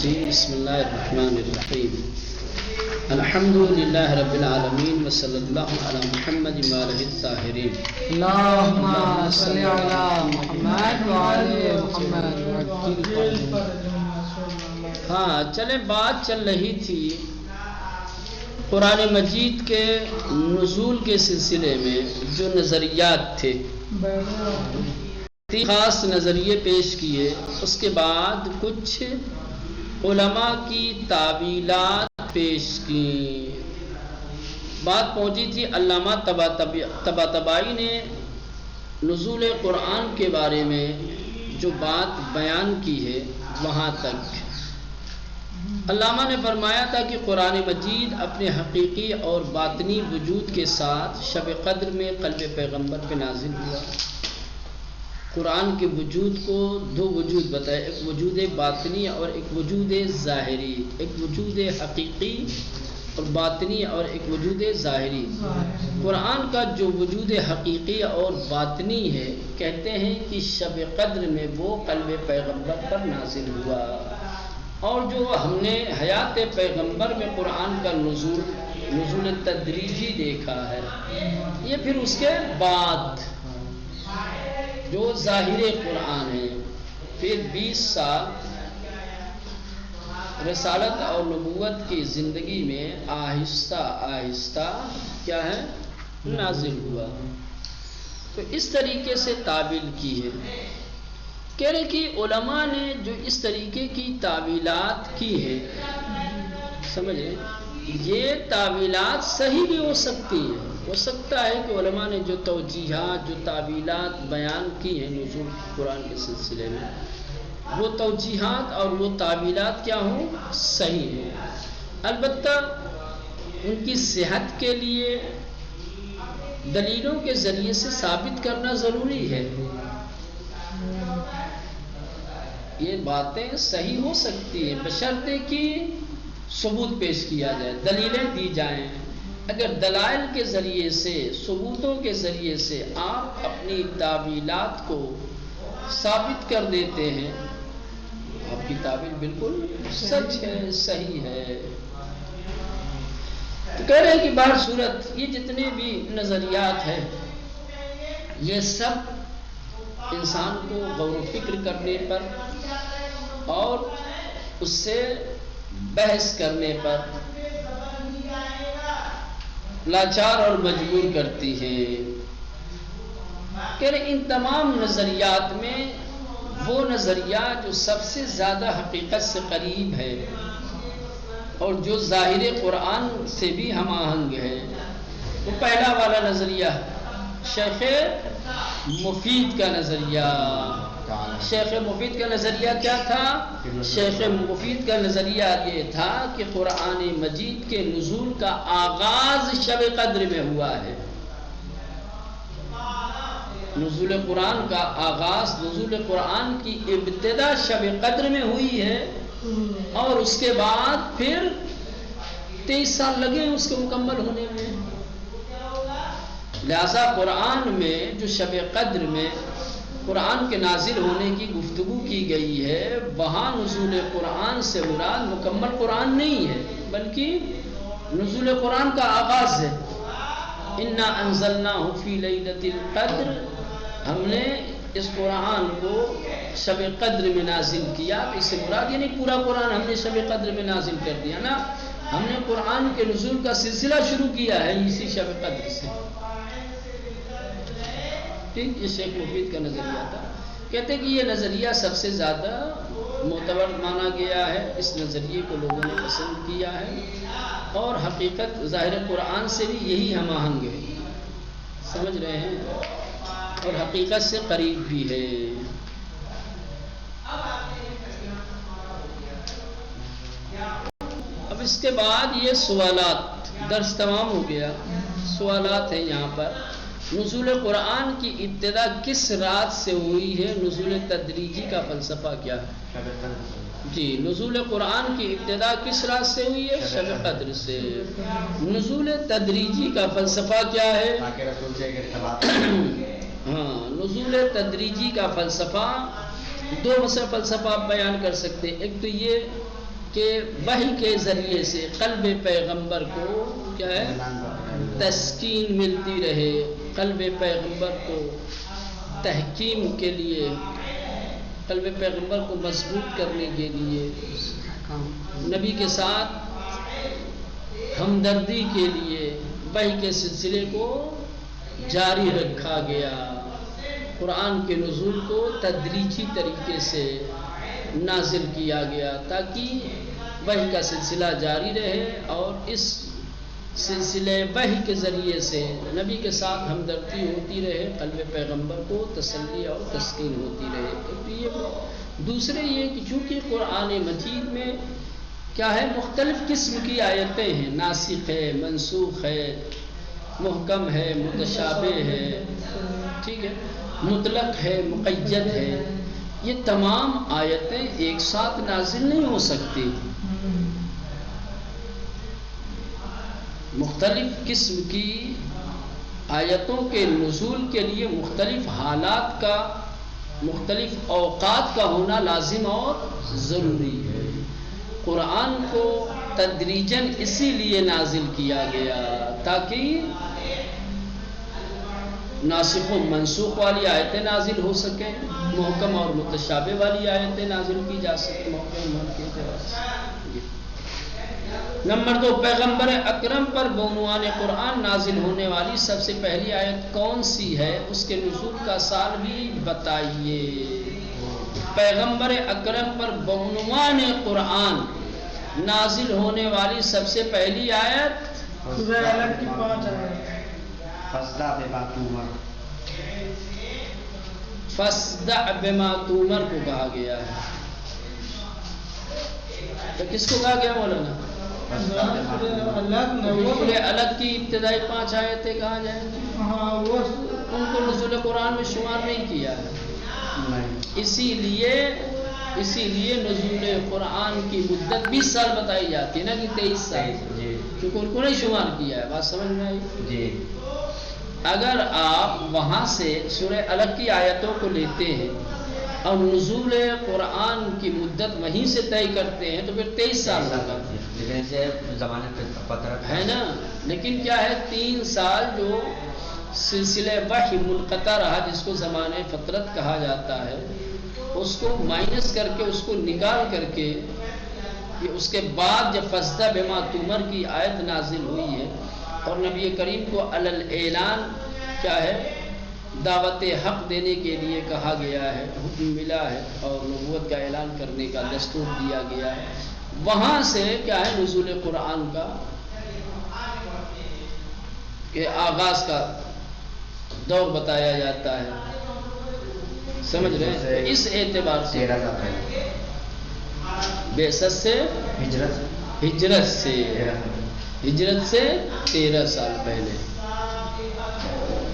جی بسم اللہ الرحمن الرحیم الحمد للہ رب العالمین وصلی اللہ علی محمد وآلہ الطاہرین اللہم صلی علی محمد وآلہ محمد. ہاں چلیں، بات چل رہی تھی قرآن مجید کے نزول کے سلسلے میں جو نظریات تھے، خاص نظریے پیش کیے. اس کے بعد کچھ علماء کی تعویلات پیش کی. بات پہنچی تھی علامہ طباطبائی نے نزول قرآن کے بارے میں جو بات بیان کی ہے وہاں تک. علامہ نے فرمایا تھا کہ قرآن مجید اپنے حقیقی اور باطنی وجود کے ساتھ شب قدر میں قلب پیغمبر پہ نازل ہوا. قرآن کے وجود کو دو وجود بتائے، ایک وجود باطنی اور ایک وجود ظاہری، ایک وجود حقیقی اور باطنی اور ایک وجود ظاہری. قرآن کا جو وجود حقیقی اور باطنی ہے، کہتے ہیں کہ شب قدر میں وہ قلب پیغمبر پر نازل ہوا. اور جو ہم نے حیات پیغمبر میں قرآن کا نزول تدریجی دیکھا ہے، یہ پھر اس کے بعد جو ظاہر قرآن ہے. پھر 20 سال رسالت اور نبوت کی زندگی میں آہستہ آہستہ کیا ہے نازل ہوا. تو اس طریقے سے تعبیل کی ہے. کہہ رہے کہ علماء نے جو اس طریقے کی تعویلات کی ہے، سمجھے، یہ تعویلات صحیح بھی ہو سکتی ہیں. ہو سکتا ہے کہ علماء نے جو توجیحات، جو تعویلات بیان کی ہیں نزول قرآن کے سلسلے میں، وہ توجیحات اور وہ تعویلات کیا ہوں، صحیح ہیں. البتہ ان کی صحت کے لیے دلیلوں کے ذریعے سے ثابت کرنا ضروری ہے. یہ باتیں صحیح ہو سکتی ہیں بشرطے کہ ثبوت پیش کیا جائے، دلیلیں دی جائیں. اگر دلائل کے ذریعے سے، ثبوتوں کے ذریعے سے آپ اپنی تعویلات کو ثابت کر دیتے ہیں، آپ کی تعویل بالکل سچ ہے، صحیح ہے. تو کہہ رہے ہیں کہ بہر صورت یہ جتنے بھی نظریات ہیں، یہ سب انسان کو غور و فکر کرنے پر اور اس سے بحث کرنے پر لاچار اور مجبور کرتی ہیں. کہ ان تمام نظریات میں وہ نظریہ جو سب سے زیادہ حقیقت سے قریب ہے اور جو ظاہر قرآن سے بھی ہم آہنگ ہے، وہ پہلا والا نظریہ شیخ مفید کا نظریہ. شیخ مفید کا نظریہ کیا تھا؟ شیخ مفید کا نظریہ یہ تھا کہ قرآن مجید کے نزول کا آغاز شب قدر میں ہوا ہے. نزول قرآن کا آغاز، نزول قرآن کی ابتدا شب قدر میں ہوئی ہے، اور اس کے بعد پھر 23 سال لگے اس کے مکمل ہونے میں. لہذا قرآن میں جو شب قدر میں قرآن کے نازل ہونے کی گفتگو کی گئی ہے، وہاں نزول قرآن سے مراد مکمل قرآن نہیں ہے، بلکہ نزول قرآن کا آغاز ہے. انا انزلناہ فی لیلۃ القدر، ہم نے اس قرآن کو شب قدر میں نازل کیا. اس سے مراد یہ نہیں پورا قرآن ہم نے شب قدر میں نازل کر دیا نا، ہم نے قرآن کے نزول کا سلسلہ شروع کیا ہے اسی شب قدر سے. ٹھیک، یہ شیخ مفید کا نظریہ تھا. کہتے ہیں کہ یہ نظریہ سب سے زیادہ معتبر مانا گیا ہے، اس نظریے کو لوگوں نے پسند کیا ہے، اور حقیقت ظاہر قرآن سے بھی یہی ہم آہنگ ہے، سمجھ رہے ہیں، اور حقیقت سے قریب بھی ہے. اب اس کے بعد یہ سوالات، درس تمام ہو گیا. سوالات ہیں یہاں پر. نزول قرآن کی ابتدا کس رات سے ہوئی ہے؟ نزول تدریجی کا فلسفہ کیا ہے؟ جی، نزول قرآن کی ابتدا کس رات سے ہوئی ہے؟ شب قدر سے. نزول تدریجی کا فلسفہ کیا ہے؟ ہاں، نزول تدریجی کا فلسفہ دو مسئلہ فلسفہ آپ بیان کر سکتے ہیں. ایک تو یہ کہ وحی کے ذریعے سے قلب پیغمبر کو کیا ہے تسکین ملتی رہے، قلب پیغمبر کو تحکیم کے لیے، قلب پیغمبر کو مضبوط کرنے کے لیے، نبی کے ساتھ ہمدردی کے لیے وحی کے سلسلے کو جاری رکھا گیا۔ قرآن کے نزول کو تدریجی طریقے سے نازل کیا گیا تاکہ وحی کا سلسلہ جاری رہے اور اس سلسلے وحی کے ذریعے سے نبی کے ساتھ ہمدردی ہوتی رہے، قلب پیغمبر کو تسلی اور تسکین ہوتی رہے۔ دوسرے یہ کہ چونکہ قرآن مجید میں کیا ہے مختلف قسم کی آیتیں ہیں، ناسخ ہے، منسوخ ہے، محکم ہے، متشابہ ہے، ٹھیک ہے، مطلق ہے، مقید ہے، یہ تمام آیتیں ایک ساتھ نازل نہیں ہو سکتی۔ مختلف قسم کی آیتوں کے نزول کے لیے مختلف حالات کا، مختلف اوقات کا ہونا لازم اور ضروری ہے۔ قرآن کو تدریجاً اسی لیے نازل کیا گیا تاکہ ناسخ و منسوخ والی آیتیں نازل ہو سکیں، محکم اور متشابہ والی آیتیں نازل کی جا سکیں، نمبر 2، پیغمبر اکرم پر بعنوان قرآن نازل ہونے والی سب سے پہلی آیت کون سی ہے، اس کے نزول کا سال بھی بتائیے۔ پیغمبر اکرم پر بعنوان قرآن نازل ہونے والی سب سے پہلی آیت سورہ الگ کی 5 آیت، فَاصْدَعْ بِمَا تُؤْمَرُ کو کہا گیا ہے۔ تو کس کو کہا گیا مولانا؟ سورہ الگ کی ابتدائی 5 آیتیں کہا جائیں، ان کو نزول قرآن میں شمار نہیں کیا ہے۔ اسی لیے نزول قرآن کی مدت 20 سال بتائی جاتی ہے نا کہ 23 سال، کیونکہ ان کو نہیں شمار کیا ہے۔ بات سمجھ میں آئی؟ اگر آپ وہاں سے سورہ الگ کی آیتوں کو لیتے ہیں اور نزول قرآن کی مدت وہیں سے طے کرتے ہیں تو پھر 23 سال ہوگا ہے نا۔ لیکن کیا ہے 3 سال جو سلسلہ وحی منقطع رہا، جس کو زمانہ فترت کہا جاتا ہے، اس کو مائنس کر کے، اس کو نکال کر کے، اس کے بعد جب فَاصْدَعْ بِمَا تُؤْمَرُ کی آیت نازل ہوئی ہے اور نبی کریم کو علی الاعلان کیا ہے دعوت حق دینے کے لیے کہا گیا ہے، حکم ملا ہے اور نبوت کا اعلان کرنے کا دستور دیا گیا ہے، وہاں سے کیا ہے نزول قرآن کا کہ آغاز کا دور بتایا جاتا ہے۔ سمجھ رہے ہیں؟ اس اعتبار سے بعثت سے ہجرت سے 13 سال پہلے،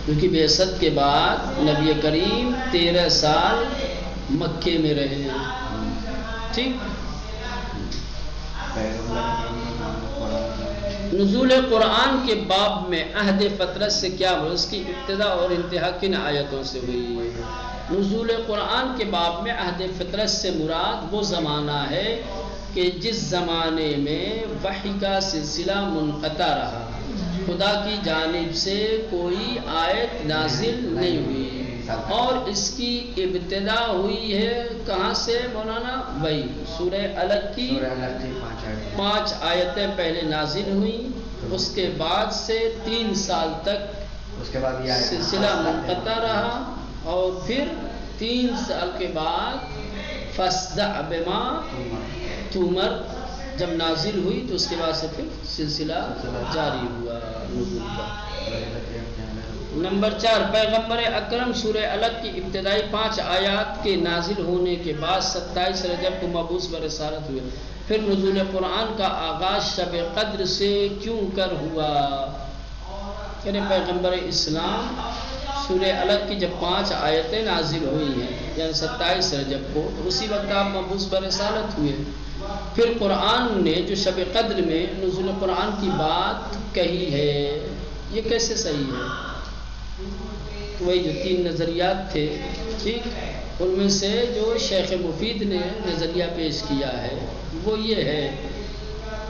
کیونکہ بعثت کے بعد نبی کریم 13 سال مکے میں رہے، ٹھیک۔ نزول قرآن کے باب میں عہد فترت سے کیا ہو، اس کی ابتدا اور انتہا کن آیتوں سے ہوئی ہے؟ نزول قرآن کے باب میں عہد فطرت سے مراد وہ زمانہ ہے کہ جس زمانے میں وحی کا سلسلہ منقطع رہا، خدا کی جانب سے کوئی آیت نازل نہیں ہوئی، اور اس کی ابتدا ہوئی ہے کہاں سے مولانا؟ وہی سورہ الگ کی 5 آیتیں پہلے نازل ہوئیں، اس کے بعد سے 3 سال تک سلسلہ منقطع رہا، اور پھر 3 سال کے بعد فَاصْدَعْ بِمَا تُؤْمَرُ جب نازل ہوئی تو اس کے بعد سے پھر سلسلہ جاری ہوا نزول کا۔ نمبر 4، پیغمبر اکرم سورہ الگ کی ابتدائی 5 آیات کے نازل ہونے کے بعد 27 رجب کو مبعوث برسالت ہوئے، پھر نزول قرآن کا آغاز شب قدر سے کیوں کر ہوا؟ یعنی پیغمبر اسلام سورہ الگ کی جب 5 آیتیں نازل ہوئی ہیں یعنی 27 رجب کو، اسی وقت آپ مبعوث برسالت ہوئے، پھر قرآن نے جو شب قدر میں نزول قرآن کی بات کہی ہے، یہ کیسے صحیح ہے؟ وہی جو 3 نظریات تھے، ٹھیک، ان میں سے جو شیخ مفید نے نظریہ پیش کیا ہے وہ یہ ہے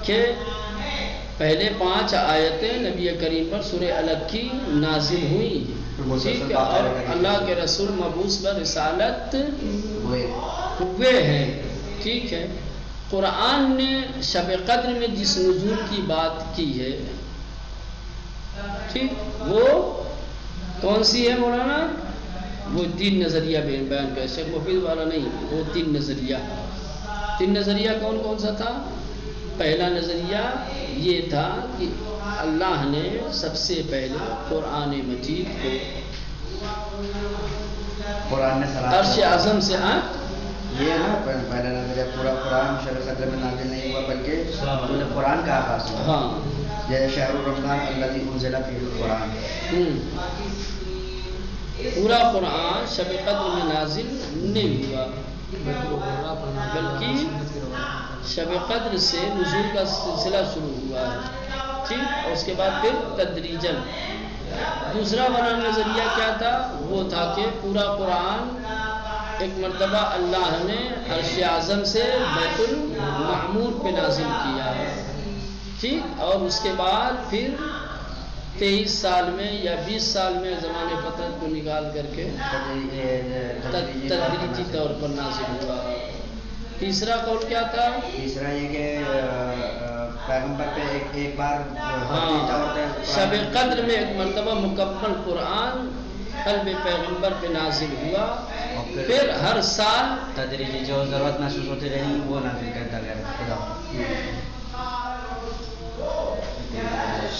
کہ پہلے 5 آیتیں نبی کریم پر سورہ الگ کی نازل ہوئی، ٹھیک ہے، اور اللہ کے رسول مبعوث پر رسالت ہوئے ہیں، ٹھیک ہے۔ قرآن نے شب قدر میں جس نزول کی بات کی ہے، ٹھیک، وہ کون سی ہے مولانا؟ وہ 3 نظریہ بیان کیا، شیخ مفید والا نہیں، وہ 3 نظریہ۔ 3 نظریہ کون کون سا تھا؟ پہلا نظریہ یہ تھا کہ اللہ نے سب سے پہلے قرآن مجید کو عرش اعظم سے یہ نا پہلا نظریہ پورا قرآن شب قدر میں نازل نہیں ہوا بلکہ قرآن کا آغاز ہوا۔ ہاں، یہ شہر رمضان الذی انزل فیہ القرآن، پورا قرآن شب قدر میں نازل نہیں ہوا بلکہ شب قدر سے نزول کا سلسلہ شروع ہوا ہے، ٹھیک، اور اس کے بعد پھر تدریجاً۔ دوسرا والا نظریہ کیا تھا؟ وہ تھا کہ پورا قرآن ایک مرتبہ اللہ نے عرش اعظم سے بیت المعمور پہ نازل کیا ہے، ٹھیک، اور اس کے بعد پھر 23 سال میں یا 20 سال میں زمان فترت کو نکال کر کے تدریجی طور پر نازل ہوا۔ تیسرا قول کیا تھا؟ تیسرا یہ کہ پیغمبر پہ ایک بار شب قدر میں ایک مرتبہ مکمل قرآن قلب پیغمبر پہ نازل ہوا، پھر ہر سال تدریجی جو ضرورت محسوس ہوتی رہی وہ نازل کرتا گیا خدا۔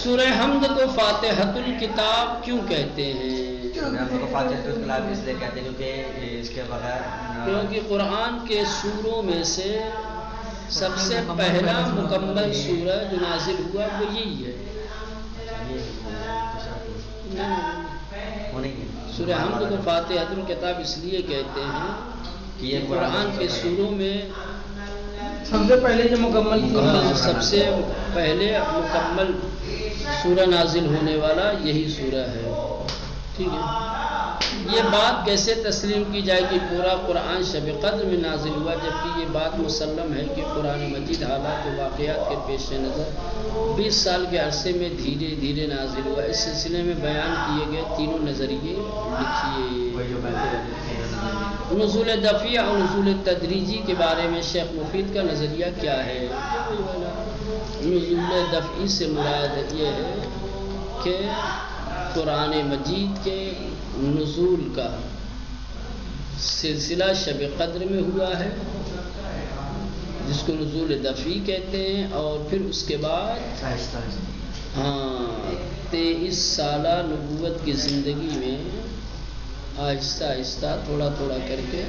سورہ حمد کو فاتحۃ الکتاب کیوں کہتے ہیں؟ حمد کو فاتحۃ الکتاب اس لیے کہتے ہیں کیونکہ اس کے بغیر کیونکہ قرآن کے سوروں میں سے سب سے پہلا مکمل سورہ جو نازل ہوا وہ یہی ہے۔ سورہ حمد کو فاتحۃ الکتاب اس لیے کہتے ہیں کہ یہ قرآن کے سوروں میں سب سے پہلے جو مکمل سب سے پہلے مکمل سورہ نازل ہونے والا یہی سورہ ہے، ٹھیک ہے۔ یہ بات کیسے تسلیم کی جائے کہ پورا قرآن شب قدر میں نازل ہوا، جبکہ یہ بات مسلم ہے کہ قرآن مجید حالات و واقعات کے پیش نظر 20 سال کے عرصے میں دھیرے دھیرے نازل ہوا۔ اس سلسلے میں بیان کیے گئے تینوں نظریے لکھیے۔ نزول دفعی اور نزول تدریجی کے بارے میں شیخ مفید کا نظریہ کیا ہے؟ نزول دفعی سے مراد یہ ہے کہ قرآن مجید کے نزول کا سلسلہ شب قدر میں ہوا ہے، جس کو نزول دفعی کہتے ہیں، اور پھر اس کے بعد 23 سالہ نبوت کی زندگی میں آہستہ آہستہ تھوڑا تھوڑا کر کے